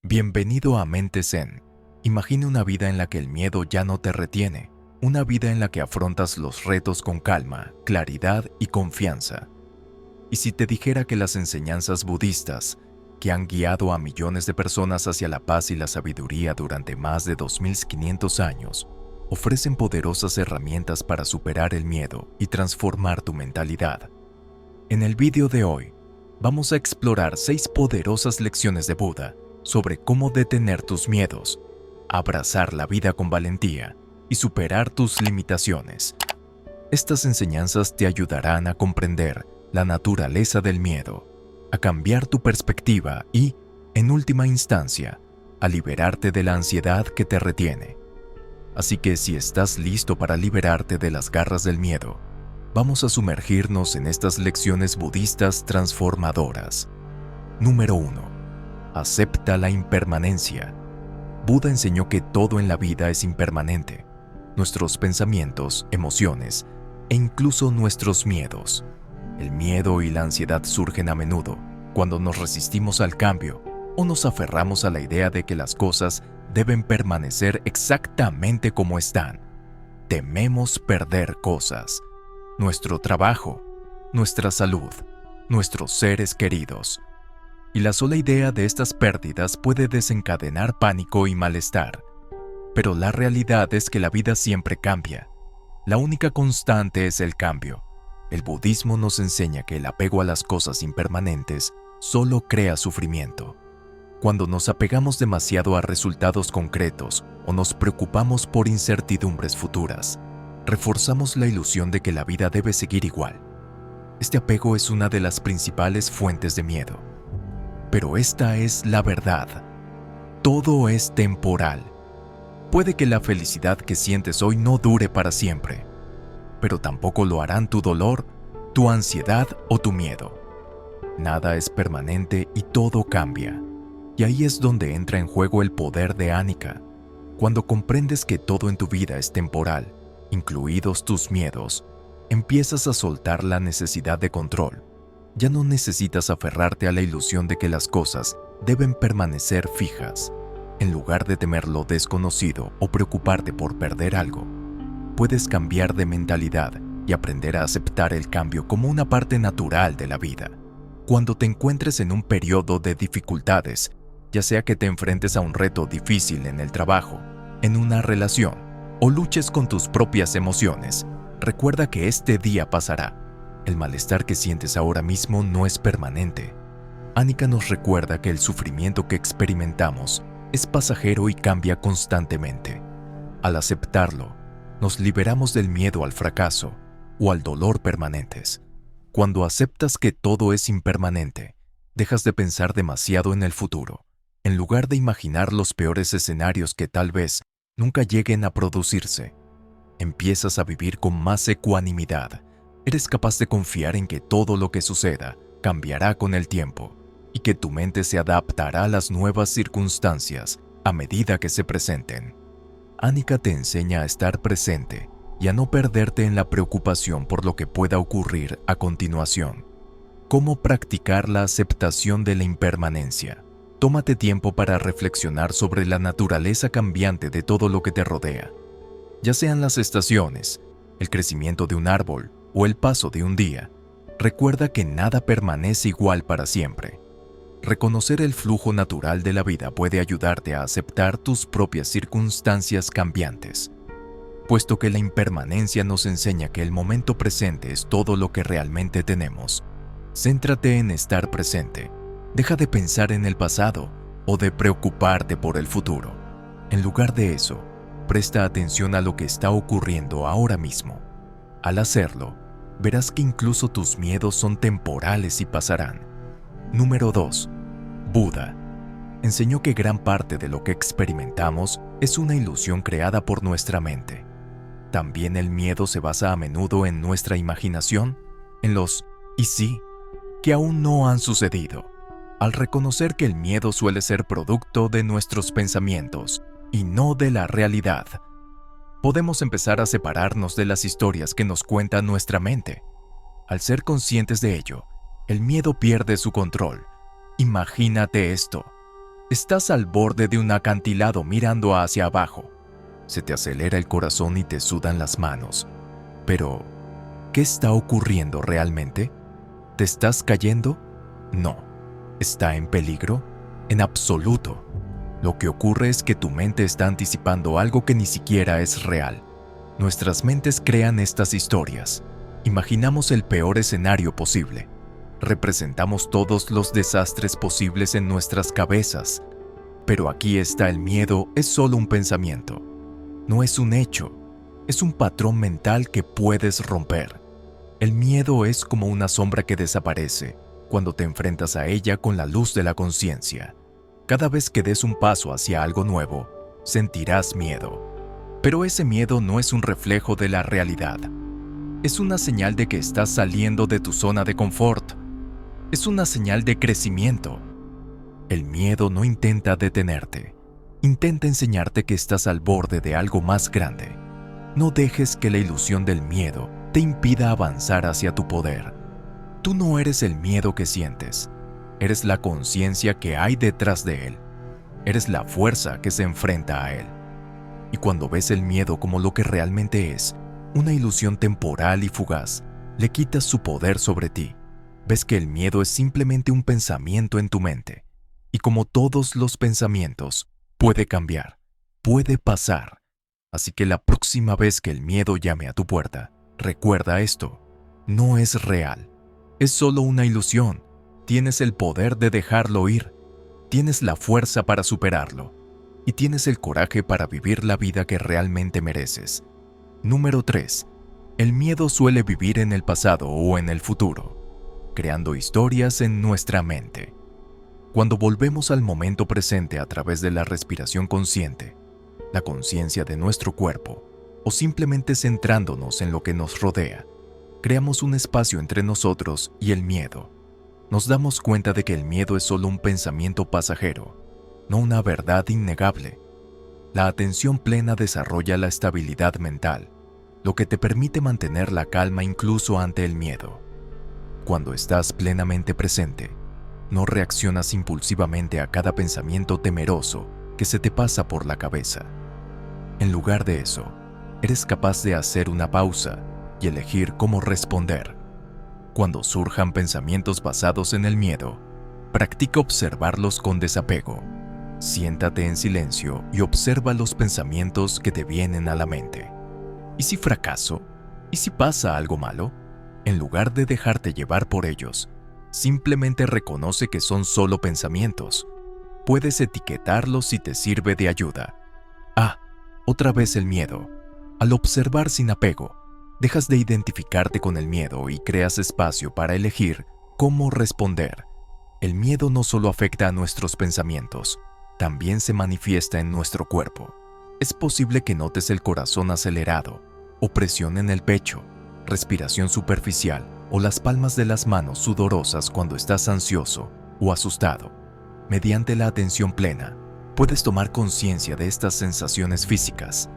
Bienvenido a Mente Zen. Imagine una vida en la que el miedo ya no te retiene, una vida en la que afrontas los retos con calma, claridad y confianza. Y si te dijera que las enseñanzas budistas, que han guiado a millones de personas hacia la paz y la sabiduría durante más de 2500 años, ofrecen poderosas herramientas para superar el miedo y transformar tu mentalidad. En el vídeo de hoy, vamos a explorar 6 poderosas lecciones de Buda sobre cómo detener tus miedos, abrazar la vida con valentía y superar tus limitaciones. Estas enseñanzas te ayudarán a comprender la naturaleza del miedo, a cambiar tu perspectiva y, en última instancia, a liberarte de la ansiedad que te retiene. Así que si estás listo para liberarte de las garras del miedo, vamos a sumergirnos en estas lecciones budistas transformadoras. Número 1. Acepta la impermanencia. Buda enseñó que todo en la vida es impermanente. Nuestros pensamientos, emociones e incluso nuestros miedos. El miedo y la ansiedad surgen a menudo cuando nos resistimos al cambio o nos aferramos a la idea de que las cosas deben permanecer exactamente como están. Tememos perder cosas, nuestro trabajo, nuestra salud, nuestros seres queridos. Y la sola idea de estas pérdidas puede desencadenar pánico y malestar. Pero la realidad es que la vida siempre cambia. La única constante es el cambio. El budismo nos enseña que el apego a las cosas impermanentes solo crea sufrimiento. Cuando nos apegamos demasiado a resultados concretos o nos preocupamos por incertidumbres futuras, reforzamos la ilusión de que la vida debe seguir igual. Este apego es una de las principales fuentes de miedo. Pero esta es la verdad. Todo es temporal. Puede que la felicidad que sientes hoy no dure para siempre, pero tampoco lo harán tu dolor, tu ansiedad o tu miedo. Nada es permanente y todo cambia. Y ahí es donde entra en juego el poder de Anicca. Cuando comprendes que todo en tu vida es temporal, incluidos tus miedos, empiezas a soltar la necesidad de control. Ya no necesitas aferrarte a la ilusión de que las cosas deben permanecer fijas. En lugar de temer lo desconocido o preocuparte por perder algo, puedes cambiar de mentalidad y aprender a aceptar el cambio como una parte natural de la vida. Cuando te encuentres en un periodo de dificultades, ya sea que te enfrentes a un reto difícil en el trabajo, en una relación o luches con tus propias emociones, recuerda que este día pasará. El malestar que sientes ahora mismo no es permanente. Anicca nos recuerda que el sufrimiento que experimentamos es pasajero y cambia constantemente. Al aceptarlo, nos liberamos del miedo al fracaso o al dolor permanentes. Cuando aceptas que todo es impermanente, dejas de pensar demasiado en el futuro, en lugar de imaginar los peores escenarios que tal vez nunca lleguen a producirse. Empiezas a vivir con más ecuanimidad. Eres capaz de confiar en que todo lo que suceda cambiará con el tiempo y que tu mente se adaptará a las nuevas circunstancias a medida que se presenten. Anicca te enseña a estar presente y a no perderte en la preocupación por lo que pueda ocurrir a continuación. ¿Cómo practicar la aceptación de la impermanencia? Tómate tiempo para reflexionar sobre la naturaleza cambiante de todo lo que te rodea. Ya sean las estaciones, el crecimiento de un árbol o el paso de un día, recuerda que nada permanece igual para siempre. Reconocer el flujo natural de la vida puede ayudarte a aceptar tus propias circunstancias cambiantes. Puesto que la impermanencia nos enseña que el momento presente es todo lo que realmente tenemos, céntrate en estar presente. Deja de pensar en el pasado o de preocuparte por el futuro. En lugar de eso, presta atención a lo que está ocurriendo ahora mismo. Al hacerlo, verás que incluso tus miedos son temporales y pasarán. Número 2. Buda enseñó que gran parte de lo que experimentamos es una ilusión creada por nuestra mente. También el miedo se basa a menudo en nuestra imaginación, en los «y sí» que aún no han sucedido. Al reconocer que el miedo suele ser producto de nuestros pensamientos y no de la realidad, podemos empezar a separarnos de las historias que nos cuenta nuestra mente. Al ser conscientes de ello, el miedo pierde su control. Imagínate esto. Estás al borde de un acantilado mirando hacia abajo. Se te acelera el corazón y te sudan las manos. Pero, ¿qué está ocurriendo realmente? ¿Te estás cayendo? No. ¿Está en peligro? En absoluto. Lo que ocurre es que tu mente está anticipando algo que ni siquiera es real. Nuestras mentes crean estas historias. Imaginamos el peor escenario posible. Representamos todos los desastres posibles en nuestras cabezas. Pero aquí está el miedo, es solo un pensamiento. No es un hecho. Es un patrón mental que puedes romper. El miedo es como una sombra que desaparece cuando te enfrentas a ella con la luz de la conciencia. Cada vez que des un paso hacia algo nuevo, sentirás miedo. Pero ese miedo no es un reflejo de la realidad. Es una señal de que estás saliendo de tu zona de confort. Es una señal de crecimiento. El miedo no intenta detenerte. Intenta enseñarte que estás al borde de algo más grande. No dejes que la ilusión del miedo te impida avanzar hacia tu poder. Tú no eres el miedo que sientes. Eres la conciencia que hay detrás de él. Eres la fuerza que se enfrenta a él. Y cuando ves el miedo como lo que realmente es, una ilusión temporal y fugaz, le quitas su poder sobre ti. Ves que el miedo es simplemente un pensamiento en tu mente. Y como todos los pensamientos, puede cambiar, puede pasar. Así que la próxima vez que el miedo llame a tu puerta, recuerda esto: no es real. Es solo una ilusión. Tienes el poder de dejarlo ir. Tienes la fuerza para superarlo. Y tienes el coraje para vivir la vida que realmente mereces. Número 3. El miedo suele vivir en el pasado o en el futuro, creando historias en nuestra mente. Cuando volvemos al momento presente a través de la respiración consciente, la conciencia de nuestro cuerpo, o simplemente centrándonos en lo que nos rodea, creamos un espacio entre nosotros y el miedo. Nos damos cuenta de que el miedo es solo un pensamiento pasajero, no una verdad innegable. La atención plena desarrolla la estabilidad mental, lo que te permite mantener la calma incluso ante el miedo. Cuando estás plenamente presente, no reaccionas impulsivamente a cada pensamiento temeroso que se te pasa por la cabeza. En lugar de eso, eres capaz de hacer una pausa y elegir cómo responder. Cuando surjan pensamientos basados en el miedo, practica observarlos con desapego. Siéntate en silencio y observa los pensamientos que te vienen a la mente. ¿Y si fracaso? ¿Y si pasa algo malo? En lugar de dejarte llevar por ellos, simplemente reconoce que son solo pensamientos. Puedes etiquetarlos si te sirve de ayuda. Otra vez el miedo. Al observar sin apego, dejas de identificarte con el miedo y creas espacio para elegir cómo responder. El miedo no solo afecta a nuestros pensamientos, también se manifiesta en nuestro cuerpo. Es posible que notes el corazón acelerado, o presión en el pecho, respiración superficial o las palmas de las manos sudorosas cuando estás ansioso o asustado. Mediante la atención plena, puedes tomar conciencia de estas sensaciones físicas.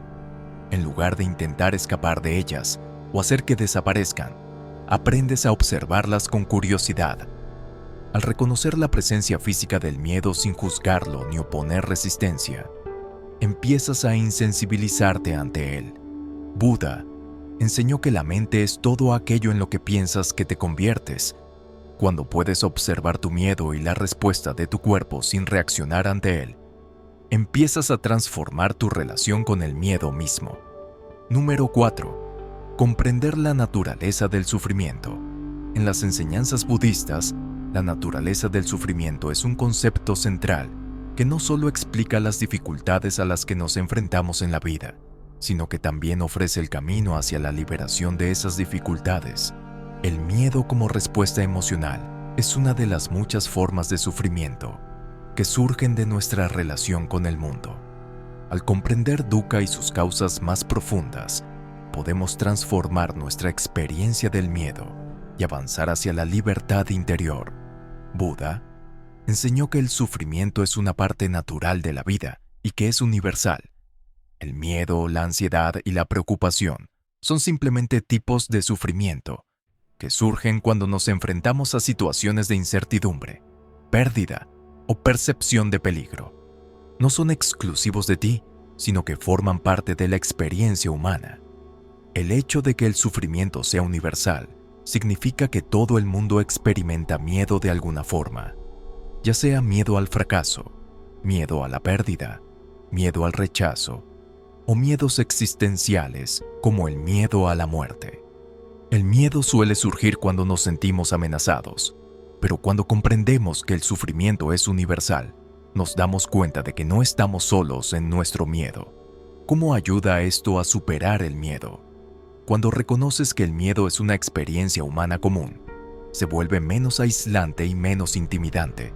En lugar de intentar escapar de ellas o hacer que desaparezcan, aprendes a observarlas con curiosidad. Al reconocer la presencia física del miedo sin juzgarlo ni oponer resistencia, empiezas a insensibilizarte ante él. Buda enseñó que la mente es todo aquello en lo que piensas que te conviertes. Cuando puedes observar tu miedo y la respuesta de tu cuerpo sin reaccionar ante él, empiezas a transformar tu relación con el miedo mismo. Número 4. Comprender la naturaleza del sufrimiento. En las enseñanzas budistas, la naturaleza del sufrimiento es un concepto central que no solo explica las dificultades a las que nos enfrentamos en la vida, sino que también ofrece el camino hacia la liberación de esas dificultades. El miedo como respuesta emocional es una de las muchas formas de sufrimiento que surgen de nuestra relación con el mundo. Al comprender dukkha y sus causas más profundas, podemos transformar nuestra experiencia del miedo y avanzar hacia la libertad interior. Buda enseñó que el sufrimiento es una parte natural de la vida y que es universal. El miedo, la ansiedad y la preocupación son simplemente tipos de sufrimiento que surgen cuando nos enfrentamos a situaciones de incertidumbre, pérdida o percepción de peligro. No son exclusivos de ti, sino que forman parte de la experiencia humana. El hecho de que el sufrimiento sea universal significa que todo el mundo experimenta miedo de alguna forma, ya sea miedo al fracaso, miedo a la pérdida, miedo al rechazo o miedos existenciales como el miedo a la muerte. El miedo suele surgir cuando nos sentimos amenazados, pero cuando comprendemos que el sufrimiento es universal, nos damos cuenta de que no estamos solos en nuestro miedo. ¿Cómo ayuda esto a superar el miedo? Cuando reconoces que el miedo es una experiencia humana común, se vuelve menos aislante y menos intimidante.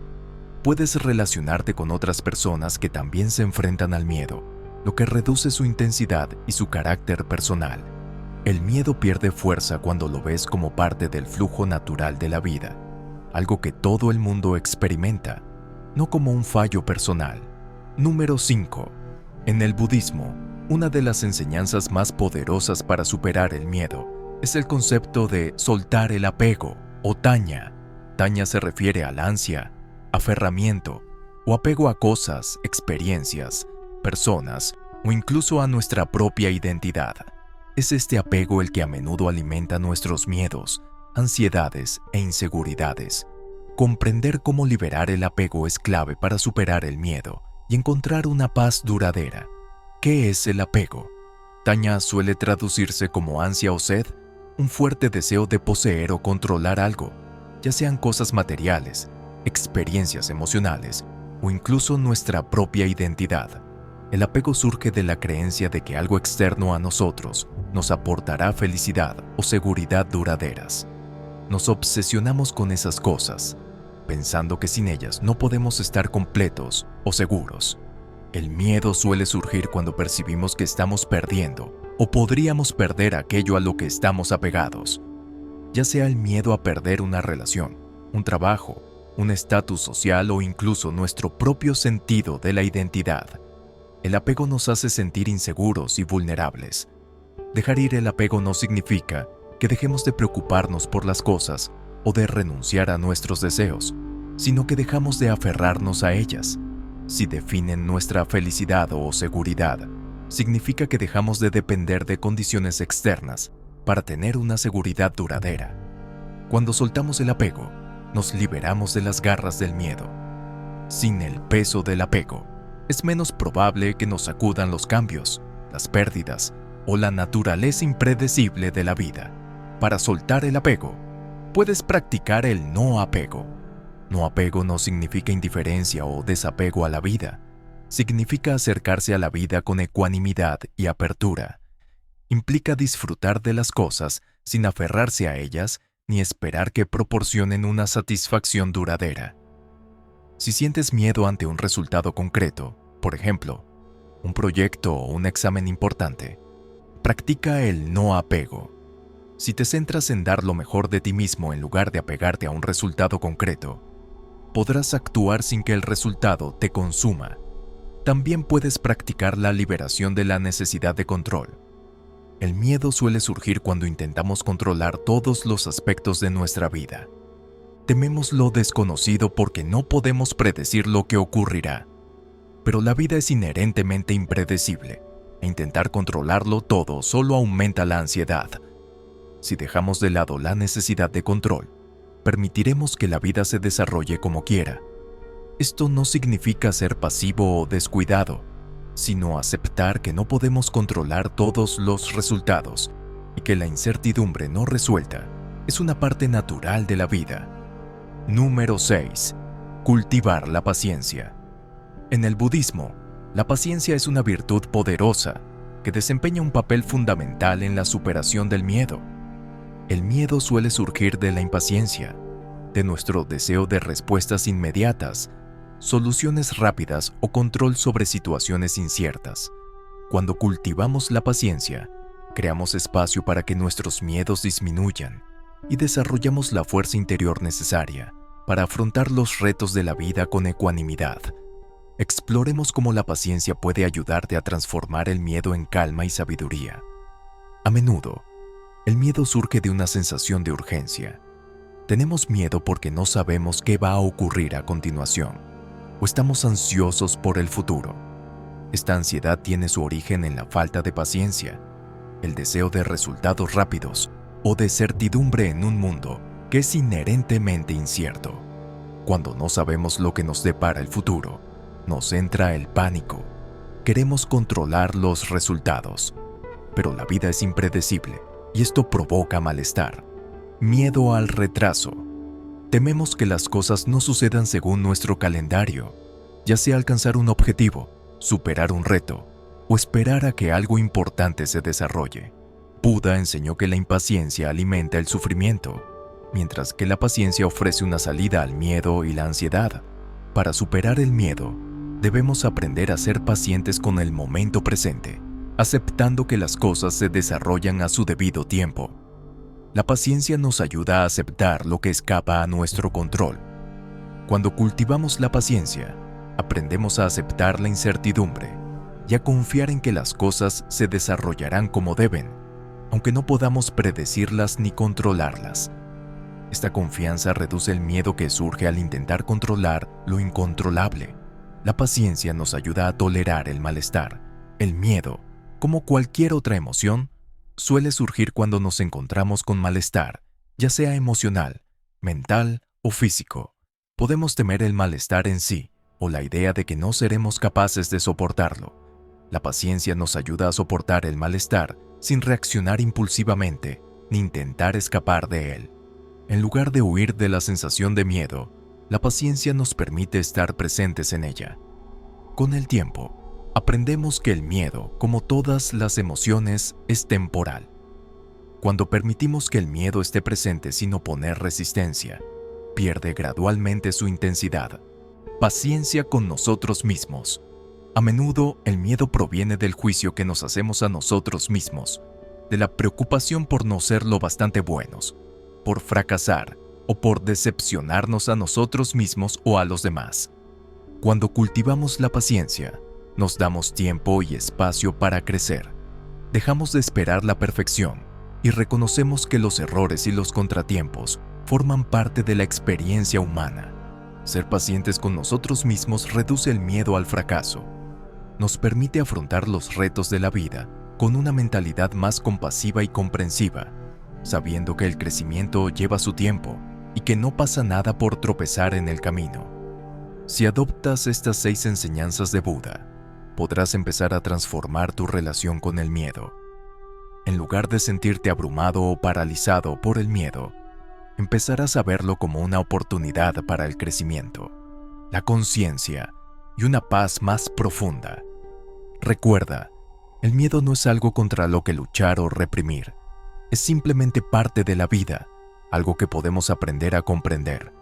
Puedes relacionarte con otras personas que también se enfrentan al miedo, lo que reduce su intensidad y su carácter personal. El miedo pierde fuerza cuando lo ves como parte del flujo natural de la vida, algo que todo el mundo experimenta, no como un fallo personal. Número 5. En el budismo, una de las enseñanzas más poderosas para superar el miedo es el concepto de soltar el apego o taña. Taña se refiere al ansia, aferramiento o apego a cosas, experiencias, personas o incluso a nuestra propia identidad. Es este apego el que a menudo alimenta nuestros miedos, ansiedades e inseguridades. Comprender cómo liberar el apego es clave para superar el miedo y encontrar una paz duradera. ¿Qué es el apego? Taña suele traducirse como ansia o sed, un fuerte deseo de poseer o controlar algo, ya sean cosas materiales, experiencias emocionales o incluso nuestra propia identidad. El apego surge de la creencia de que algo externo a nosotros nos aportará felicidad o seguridad duraderas. Nos obsesionamos con esas cosas, pensando que sin ellas no podemos estar completos o seguros. El miedo suele surgir cuando percibimos que estamos perdiendo o podríamos perder aquello a lo que estamos apegados, ya sea el miedo a perder una relación, un trabajo, un estatus social o incluso nuestro propio sentido de la identidad. El apego nos hace sentir inseguros y vulnerables. Dejar ir el apego no significa que dejemos de preocuparnos por las cosas o de renunciar a nuestros deseos, sino que dejamos de aferrarnos a ellas. Si definen nuestra felicidad o seguridad, significa que dejamos de depender de condiciones externas para tener una seguridad duradera. Cuando soltamos el apego, nos liberamos de las garras del miedo. Sin el peso del apego, es menos probable que nos sacudan los cambios, las pérdidas o la naturaleza impredecible de la vida. Para soltar el apego, puedes practicar el no apego. No apego no significa indiferencia o desapego a la vida. Significa acercarse a la vida con ecuanimidad y apertura. Implica disfrutar de las cosas sin aferrarse a ellas ni esperar que proporcionen una satisfacción duradera. Si sientes miedo ante un resultado concreto, por ejemplo, un proyecto o un examen importante, practica el no apego. Si te centras en dar lo mejor de ti mismo en lugar de apegarte a un resultado concreto, podrás actuar sin que el resultado te consuma. También puedes practicar la liberación de la necesidad de control. El miedo suele surgir cuando intentamos controlar todos los aspectos de nuestra vida. Tememos lo desconocido porque no podemos predecir lo que ocurrirá. Pero la vida es inherentemente impredecible, e intentar controlarlo todo solo aumenta la ansiedad. Si dejamos de lado la necesidad de control, permitiremos que la vida se desarrolle como quiera. Esto no significa ser pasivo o descuidado, sino aceptar que no podemos controlar todos los resultados y que la incertidumbre no resuelta es una parte natural de la vida. Número 6. Cultivar la paciencia. En el budismo, la paciencia es una virtud poderosa que desempeña un papel fundamental en la superación del miedo. El miedo suele surgir de la impaciencia, de nuestro deseo de respuestas inmediatas, soluciones rápidas o control sobre situaciones inciertas. Cuando cultivamos la paciencia, creamos espacio para que nuestros miedos disminuyan y desarrollamos la fuerza interior necesaria para afrontar los retos de la vida con ecuanimidad. Exploremos cómo la paciencia puede ayudarte a transformar el miedo en calma y sabiduría. A menudo, el miedo surge de una sensación de urgencia. Tenemos miedo porque no sabemos qué va a ocurrir a continuación. o estamos ansiosos por el futuro. Esta ansiedad tiene su origen en la falta de paciencia, el deseo de resultados rápidos o de certidumbre en un mundo que es inherentemente incierto. Cuando no sabemos lo que nos depara el futuro, nos entra el pánico. Queremos controlar los resultados, pero la vida es impredecible y esto provoca malestar, miedo al retraso. Tememos que las cosas no sucedan según nuestro calendario, ya sea alcanzar un objetivo, superar un reto o esperar a que algo importante se desarrolle. Buda enseñó que la impaciencia alimenta el sufrimiento, mientras que la paciencia ofrece una salida al miedo y la ansiedad. Para superar el miedo, debemos aprender a ser pacientes con el momento presente, aceptando que las cosas se desarrollan a su debido tiempo. La paciencia nos ayuda a aceptar lo que escapa a nuestro control. Cuando cultivamos la paciencia, aprendemos a aceptar la incertidumbre y a confiar en que las cosas se desarrollarán como deben, aunque no podamos predecirlas ni controlarlas. Esta confianza reduce el miedo que surge al intentar controlar lo incontrolable. La paciencia nos ayuda a tolerar el malestar. El miedo, como cualquier otra emoción, suele surgir cuando nos encontramos con malestar, ya sea emocional, mental o físico. Podemos temer el malestar en sí o la idea de que no seremos capaces de soportarlo. La paciencia nos ayuda a soportar el malestar sin reaccionar impulsivamente ni intentar escapar de él. En lugar de huir de la sensación de miedo, la paciencia nos permite estar presentes en ella. Con el tiempo, aprendemos que el miedo, como todas las emociones, es temporal. Cuando permitimos que el miedo esté presente sin oponer resistencia, pierde gradualmente su intensidad. Paciencia con nosotros mismos. A menudo, el miedo proviene del juicio que nos hacemos a nosotros mismos, de la preocupación por no ser lo bastante buenos, por fracasar o por decepcionarnos a nosotros mismos o a los demás. Cuando cultivamos la paciencia, nos damos tiempo y espacio para crecer. Dejamos de esperar la perfección y reconocemos que los errores y los contratiempos forman parte de la experiencia humana. Ser pacientes con nosotros mismos reduce el miedo al fracaso. Nos permite afrontar los retos de la vida con una mentalidad más compasiva y comprensiva, sabiendo que el crecimiento lleva su tiempo y que no pasa nada por tropezar en el camino. Si adoptas estas 6 enseñanzas de Buda, podrás empezar a transformar tu relación con el miedo. En lugar de sentirte abrumado o paralizado por el miedo, empezarás a verlo como una oportunidad para el crecimiento, la conciencia y una paz más profunda. Recuerda, el miedo no es algo contra lo que luchar o reprimir. Es simplemente parte de la vida, algo que podemos aprender a comprender,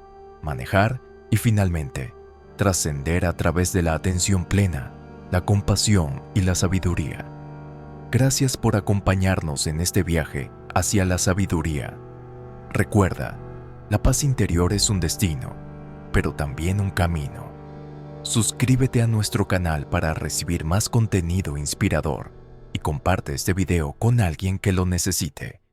manejar y finalmente trascender a través de la atención plena, la compasión y la sabiduría. Gracias por acompañarnos en este viaje hacia la sabiduría. Recuerda, la paz interior es un destino, pero también un camino. Suscríbete a nuestro canal para recibir más contenido inspirador y comparte este video con alguien que lo necesite.